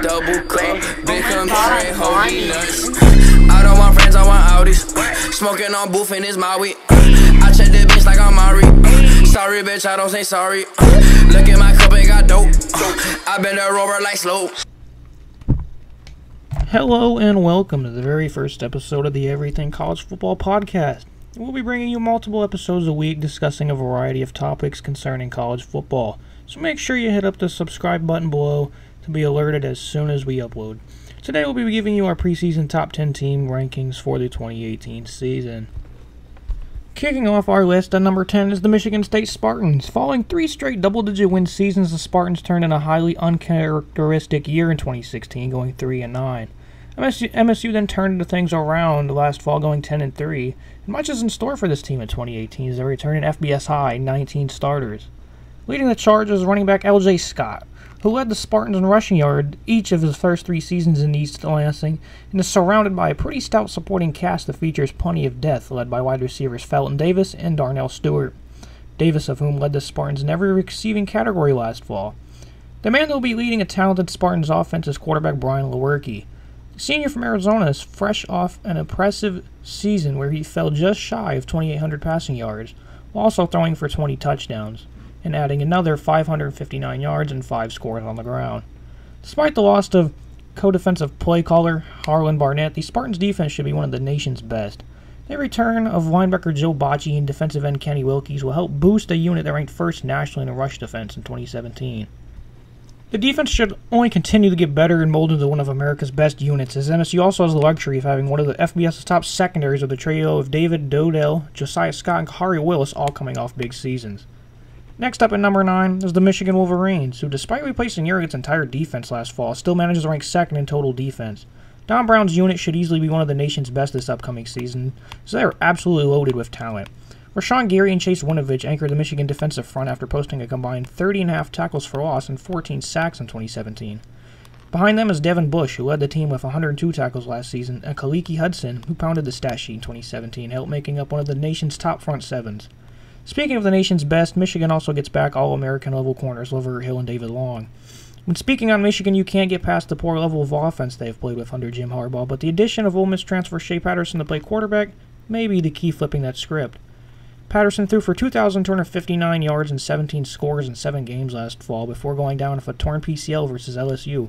Double cup, big comparing, holy nuts. I don't want friends, I want Audis. Smoking on booth in his Maui. I check the bitch like I'm Mari. Sorry, bitch, I don't say sorry. Look at my cup, it got dope. I been a rover like slow. Hello and welcome to the very first episode of the Everything College Football Podcast. We'll be bringing you multiple episodes a week discussing a variety of topics concerning college football. So make sure you hit up the subscribe button below to be alerted as soon as we upload. Today we'll be giving you our preseason top 10 team rankings for the 2018 season. Kicking off our list at number 10 is the Michigan State Spartans. Following 3 straight double-digit win seasons, the Spartans turned in a highly uncharacteristic year in 2016, going 3-9. MSU then turned things around last fall, going 10-3. And much is in store for this team in 2018 as they return an FBS high 19 starters. Leading the charge is running back L.J. Scott, who led the Spartans in rushing yard each of his first 3 seasons in East Lansing, and is surrounded by a pretty stout supporting cast that features plenty of depth, led by wide receivers Felton Davis and Darnell Stewart. Davis, of whom led the Spartans in every receiving category last fall. The man that will be leading a talented Spartans offense is quarterback Brian Lewerke. The senior from Arizona is fresh off an impressive season where he fell just shy of 2,800 passing yards, while also throwing for 20 touchdowns, and adding another 559 yards and 5 scores on the ground. Despite the loss of co-defensive play caller Harlan Barnett, the Spartans' defense should be one of the nation's best. The return of linebacker Joe Bocci and defensive end Kenny Wilkes will help boost a unit that ranked first nationally in rush defense in 2017. The defense should only continue to get better and mold into one of America's best units, as MSU also has the luxury of having one of the FBS's top secondaries with the trio of David Dodell, Josiah Scott, and Khari Willis all coming off big seasons. Next up at number 9 is the Michigan Wolverines, who despite replacing Uriot's entire defense last fall, still manages to rank second in total defense. Don Brown's unit should easily be one of the nation's best this upcoming season, so they are absolutely loaded with talent. Rashawn Gary and Chase Winovich anchored the Michigan defensive front after posting a combined 30.5 tackles for loss and 14 sacks in 2017. Behind them is Devin Bush, who led the team with 102 tackles last season, and Kaliki Hudson, who pounded the stat sheet in 2017, helped making up one of the nation's top front sevens. Speaking of the nation's best, Michigan also gets back All-American level corners Laverne Hill and David Long. When speaking on Michigan, you can't get past the poor level of offense they've played with under Jim Harbaugh, but the addition of Ole Miss transfer Shea Patterson to play quarterback may be the key flipping that script. Patterson threw for 2,259 yards and 17 scores in 7 games last fall before going down with a torn PCL versus LSU.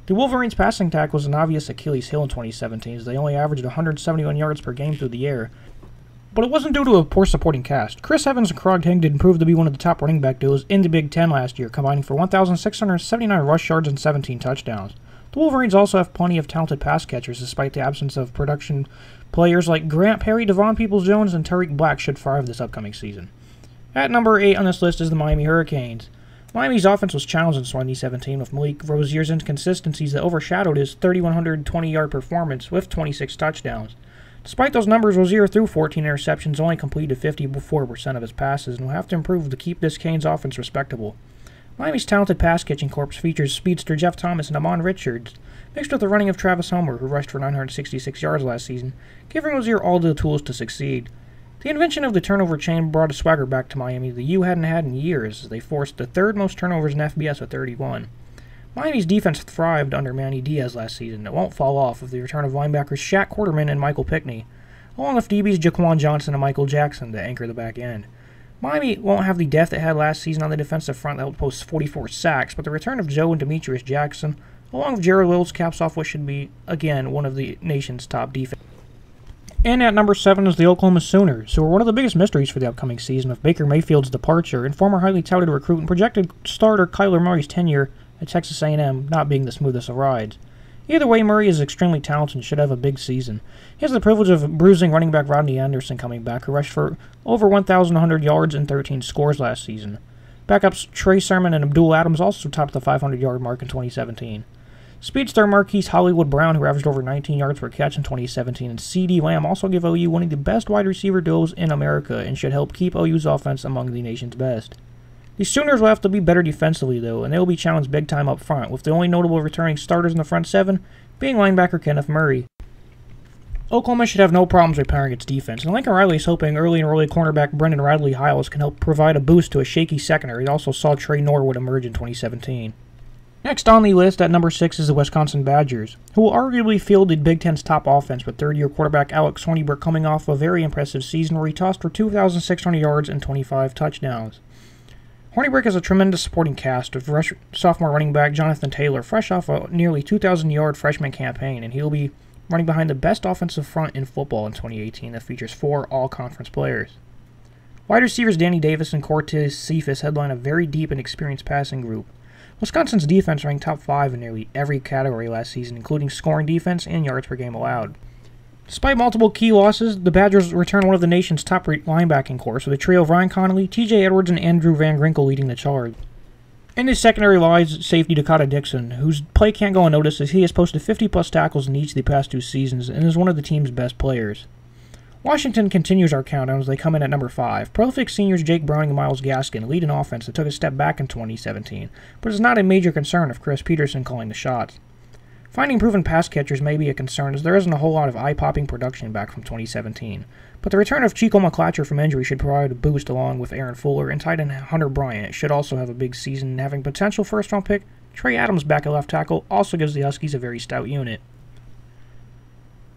The Wolverines' passing attack was an obvious Achilles heel in 2017 as they only averaged 171 yards per game through the air. But it wasn't due to a poor supporting cast. Chris Evans and Crogdon proved to be one of the top running back duos in the Big Ten last year, combining for 1,679 rush yards and 17 touchdowns. The Wolverines also have plenty of talented pass catchers despite the absence of production. Players like Grant Perry, Devon Peoples-Jones, and Tariq Black should thrive this upcoming season. At number 8 on this list is the Miami Hurricanes. Miami's offense was challenged in 2017 with Malik Rozier's inconsistencies that overshadowed his 3,120-yard performance with 26 touchdowns. Despite those numbers, Rozier threw 14 interceptions, only completed 54% of his passes, and will have to improve to keep this Canes offense respectable. Miami's talented pass-catching corps features speedster Jeff Thomas and Amon Richards, mixed with the running of Travis Homer, who rushed for 966 yards last season, giving Rozier all the tools to succeed. The invention of the turnover chain brought a swagger back to Miami the U hadn't had in years, as they forced the 3rd most turnovers in FBS with 31. Miami's defense thrived under Manny Diaz last season. It won't fall off with the return of linebackers Shaq Quarterman and Michael Pickney, along with DBs Jaquan Johnson and Michael Jackson to anchor the back end. Miami won't have the depth it had last season on the defensive front that helped post 44 sacks, but the return of Joe and Demetrius Jackson, along with Jared Wills, caps off what should be, again, one of the nation's top defense. And at number 7 is the Oklahoma Sooners, who are one of the biggest mysteries for the upcoming season with Baker Mayfield's departure and former highly touted recruit and projected starter Kyler Murray's tenure at Texas A&M not being the smoothest of rides. Either way, Murray is extremely talented and should have a big season. He has the privilege of bruising running back Rodney Anderson coming back, who rushed for over 1,100 yards and 13 scores last season. Backups Trey Sermon and Abdul Adams also topped the 500-yard mark in 2017. Speedster Marquise Hollywood Brown, who averaged over 19 yards per catch in 2017, and CeeDee Lamb also give OU one of the best wide receiver duos in America and should help keep OU's offense among the nation's best. The Sooners will have to be better defensively, though, and they will be challenged big time up front, with the only notable returning starters in the front 7 being linebacker Kenneth Murray. Oklahoma should have no problems repairing its defense, and Lincoln Riley is hoping early enrollee cornerback Brendan Radley-Hiles can help provide a boost to a shaky secondary. He also saw Trey Norwood emerge in 2017. Next on the list at number 6 is the Wisconsin Badgers, who will arguably field the Big Ten's top offense with third-year quarterback Alex Honeyberg coming off a very impressive season where he tossed for 2,600 yards and 25 touchdowns. Honeyberg has a tremendous supporting cast of sophomore running back Jonathan Taylor, fresh off a nearly 2,000-yard freshman campaign, and he will be running behind the best offensive front in football in 2018 that features 4 all-conference players. Wide receivers Danny Davis and Cortez Cephas headline a very deep and experienced passing group. Wisconsin's defense ranked top 5 in nearly every category last season, including scoring defense and yards per game allowed. Despite multiple key losses, the Badgers return one of the nation's top linebacking corps, with a trio of Ryan Connolly, TJ Edwards, and Andrew Van Ginkel leading the charge. In his secondary lies safety Dakota Dixon, whose play can't go unnoticed as he has posted 50-plus tackles in each of the past 2 seasons and is one of the team's best players. Washington continues our countdown as they come in at number 5. Prolific seniors Jake Browning and Myles Gaskin lead an offense that took a step back in 2017, but is not a major concern of Chris Peterson calling the shots. Finding proven pass catchers may be a concern as there isn't a whole lot of eye-popping production back from 2017, but the return of Chico McClatcher from injury should provide a boost along with Aaron Fuller, and tight end Hunter Bryant should also have a big season, and having potential first-round pick Trey Adams back at left tackle also gives the Huskies a very stout unit.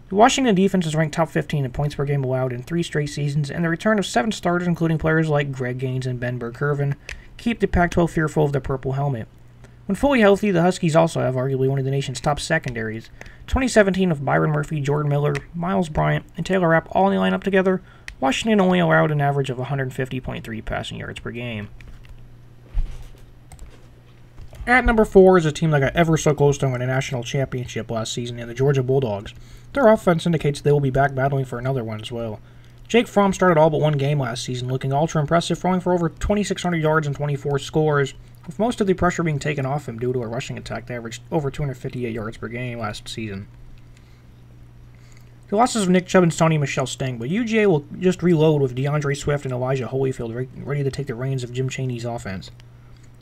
The Washington defense is ranked top 15 in points per game allowed in 3 straight seasons, and the return of 7 starters, including players like Greg Gaines and Ben Burke-Irvin, keep the Pac-12 fearful of their purple helmet. When fully healthy, the Huskies also have arguably one of the nation's top secondaries. 2017 with Byron Murphy, Jordan Miller, Myles Bryant, and Taylor Rapp all in the lineup together, Washington only allowed an average of 150.3 passing yards per game. At number 4 is a team that got ever so close to winning a national championship last season in the Georgia Bulldogs. Their offense indicates they will be back battling for another one as well. Jake Fromm started all but one game last season, looking ultra impressive, throwing for over 2,600 yards and 24 scores, with most of the pressure being taken off him due to a rushing attack that averaged over 258 yards per game last season. The losses of Nick Chubb and Sony Michel sting, but UGA will just reload with DeAndre Swift and Elijah Holyfield ready to take the reins of Jim Chaney's offense.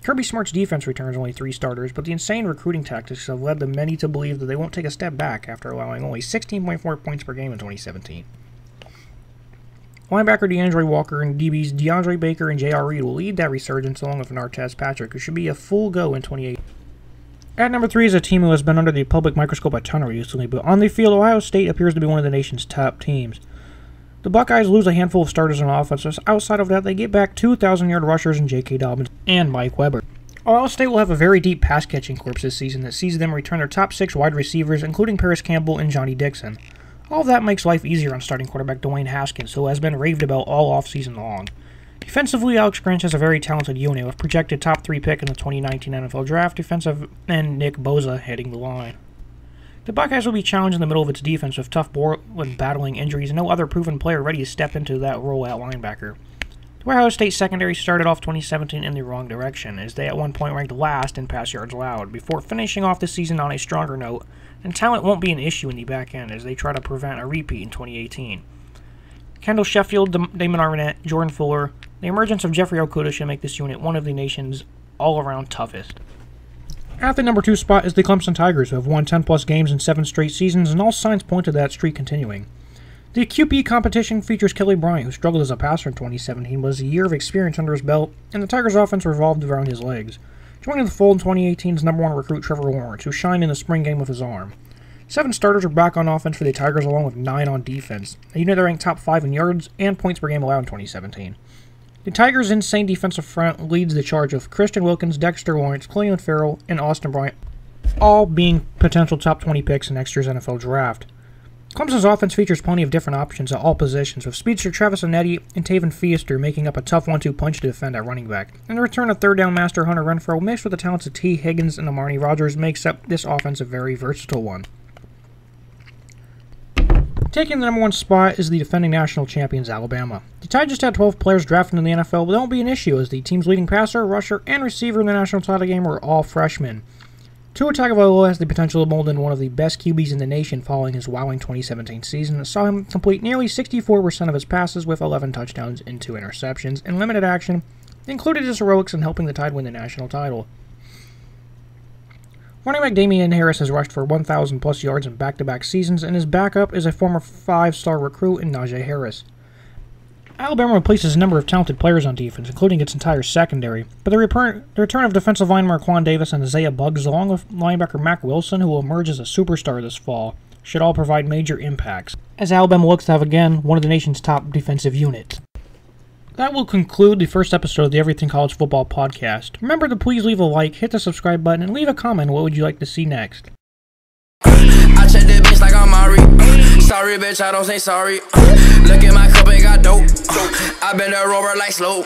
Kirby Smart's defense returns only 3 starters, but the insane recruiting tactics have led the many to believe that they won't take a step back after allowing only 16.4 points per game in 2017. Linebacker DeAndre Walker and DBs DeAndre Baker and J.R. Reed will lead that resurgence along with Nartez Patrick, who should be a full go in 2018. At number 3 is a team who has been under the public microscope a ton recently, but on the field, Ohio State appears to be one of the nation's top teams. The Buckeyes lose a handful of starters on offense. Outside of that, they get back 2,000-yard rushers in J.K. Dobbins and Mike Weber. Ohio State will have a very deep pass-catching corps this season that sees them return their top 6 wide receivers, including Paris Campbell and Johnny Dixon. All of that makes life easier on starting quarterback Dwayne Haskins, who has been raved about all offseason long. Defensively, Alex Grinch has a very talented unit, with projected top 3 pick in the 2019 NFL Draft, defensive end Nick Bosa heading the line. The Buckeyes will be challenged in the middle of its defense with tough when battling injuries and no other proven player ready to step into that role at linebacker. The Ohio State secondary started off 2017 in the wrong direction, as they at one point ranked last in pass yards allowed, before finishing off the season on a stronger note, and talent won't be an issue in the back end as they try to prevent a repeat in 2018. Kendall Sheffield, Damon Arnett, Jordan Fuller, the emergence of Jeffrey Okuda should make this unit one of the nation's all-around toughest. At the number 2 spot is the Clemson Tigers, who have won 10-plus games in 7 straight seasons, and all signs point to that streak continuing. The QB competition features Kelly Bryant, who struggled as a passer in 2017, but has a year of experience under his belt, and the Tigers' offense revolved around his legs. Joining the fold in 2018 is number 1 recruit Trevor Lawrence, who shined in the spring game with his arm. 7 starters are back on offense for the Tigers, along with 9 on defense, a unit that ranked top 5 in yards and points per game allowed in 2017. The Tigers' insane defensive front leads the charge of Christian Wilkins, Dexter Lawrence, Cleveland Farrell, and Austin Bryant, all being potential top 20 picks in next year's NFL Draft. Clemson's offense features plenty of different options at all positions, with speedster Travis Onetti and Taven Feaster making up a tough 1-2 punch to defend at running back. And the return of third down master Hunter Renfrow, mixed with the talents of T. Higgins and Amari Rogers, makes up this offense a very versatile one. Taking the number 1 spot is the defending national champions, Alabama. The Tide just had 12 players drafted in the NFL, but that won't be an issue as the team's leading passer, rusher, and receiver in the national title game were all freshmen. Tua Tagovailoa has the potential to mold in one of the best QBs in the nation following his wowing 2017 season that saw him complete nearly 64% of his passes with 11 touchdowns and 2 interceptions in limited action, included his heroics in helping the Tide win the national title. Running back Damian Harris has rushed for 1,000-plus yards in back-to-back seasons, and his backup is a former 5-star recruit in Najee Harris. Alabama replaces a number of talented players on defense, including its entire secondary, but the return of defensive lineman Marquand Davis and Isaiah Buggs, along with linebacker Mack Wilson, who will emerge as a superstar this fall, should all provide major impacts, as Alabama looks to have again one of the nation's top defensive units. That will conclude the first episode of the Everything College Football podcast. Remember to please leave a like, hit the subscribe button, and leave a comment what would you like to see next. I check that bitch like I'm Mari. Sorry, bitch, I don't say sorry. Look at my cup, it got dope. I been a rover like slow.